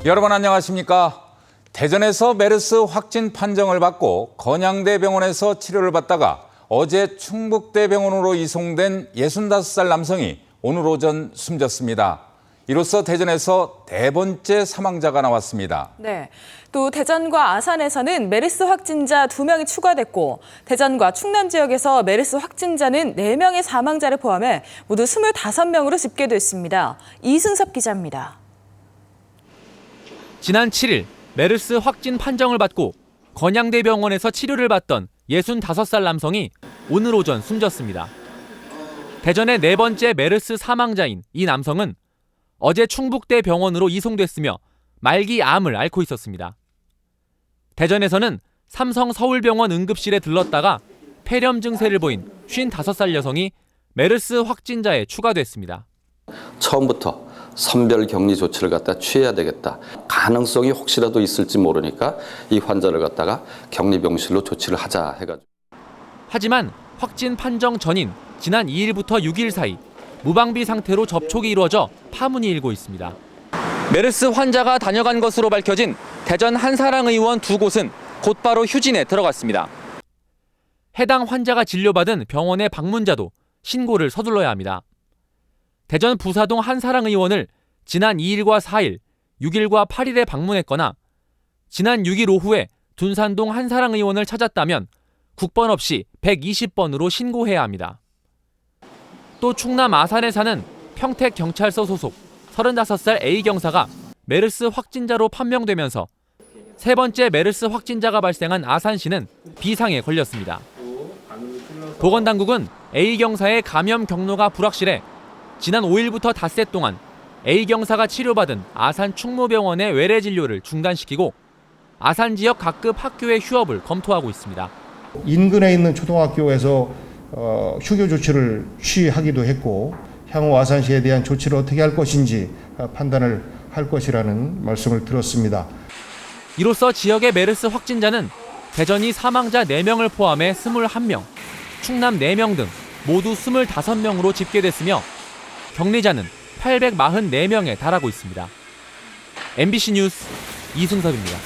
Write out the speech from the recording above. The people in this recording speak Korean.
여러분 안녕하십니까? 대전에서 메르스 확진 판정을 받고 건양대 병원에서 치료를 받다가 어제 충북대 병원으로 이송된 65살 남성이 오늘 오전 숨졌습니다. 이로써 대전에서 네 번째 사망자가 나왔습니다. 네, 또 대전과 아산에서는 메르스 확진자 2명이 추가됐고 대전과 충남 지역에서 메르스 확진자는 4명의 사망자를 포함해 모두 25명으로 집계됐습니다. 이승섭 기자입니다. 지난 7일 메르스 확진 판정을 받고 건양대 병원에서 치료를 받던 65살 남성이 오늘 오전 숨졌습니다. 대전의 네 번째 메르스 사망자인 이 남성은 어제 충북대 병원으로 이송됐으며 말기 암을 앓고 있었습니다. 대전에서는 삼성 서울병원 응급실에 들렀다가 폐렴 증세를 보인 55살 여성이 메르스 확진자에 추가됐습니다. 처음부터 선별 격리 조치를 갖다 취해야 되겠다. 가능성이 혹시라도 있을지 모르니까 이 환자를 갖다가 격리병실로 조치를 하자 해가지고. 하지만 확진 판정 전인 지난 2일부터 6일 사이 무방비 상태로 접촉이 이루어져 파문이 일고 있습니다. 메르스 환자가 다녀간 것으로 밝혀진 대전 한사랑 의원 2곳은 곧바로 휴진에 들어갔습니다. 해당 환자가 진료받은 병원의 방문자도 신고를 서둘러야 합니다. 대전 부사동 한사랑 의원을 지난 2일과 4일, 6일과 8일에 방문했거나 지난 6일 오후에 둔산동 한사랑 의원을 찾았다면 국번 없이 120번으로 신고해야 합니다. 또 충남 아산에 사는 평택경찰서 소속 35살 A경사가 메르스 확진자로 판명되면서 세 번째 메르스 확진자가 발생한 아산시는 비상에 걸렸습니다. 보건당국은 A경사의 감염 경로가 불확실해 지난 5일부터 닷새 동안 A경사가 치료받은 아산 충무병원의 외래 진료를 중단시키고 아산 지역 각급 학교의 휴업을 검토하고 있습니다. 인근에 있는 초등학교에서 휴교 조치를 취하기도 했고 향후 아산시에 대한 조치를 어떻게 할 것인지 판단을 할 것이라는 말씀을 들었습니다. 이로써 지역의 메르스 확진자는 대전이 사망자 4명을 포함해 21명, 충남 4명 등 모두 25명으로 집계됐으며 격리자는 844명에 달하고 있습니다. MBC 뉴스 이승섭입니다.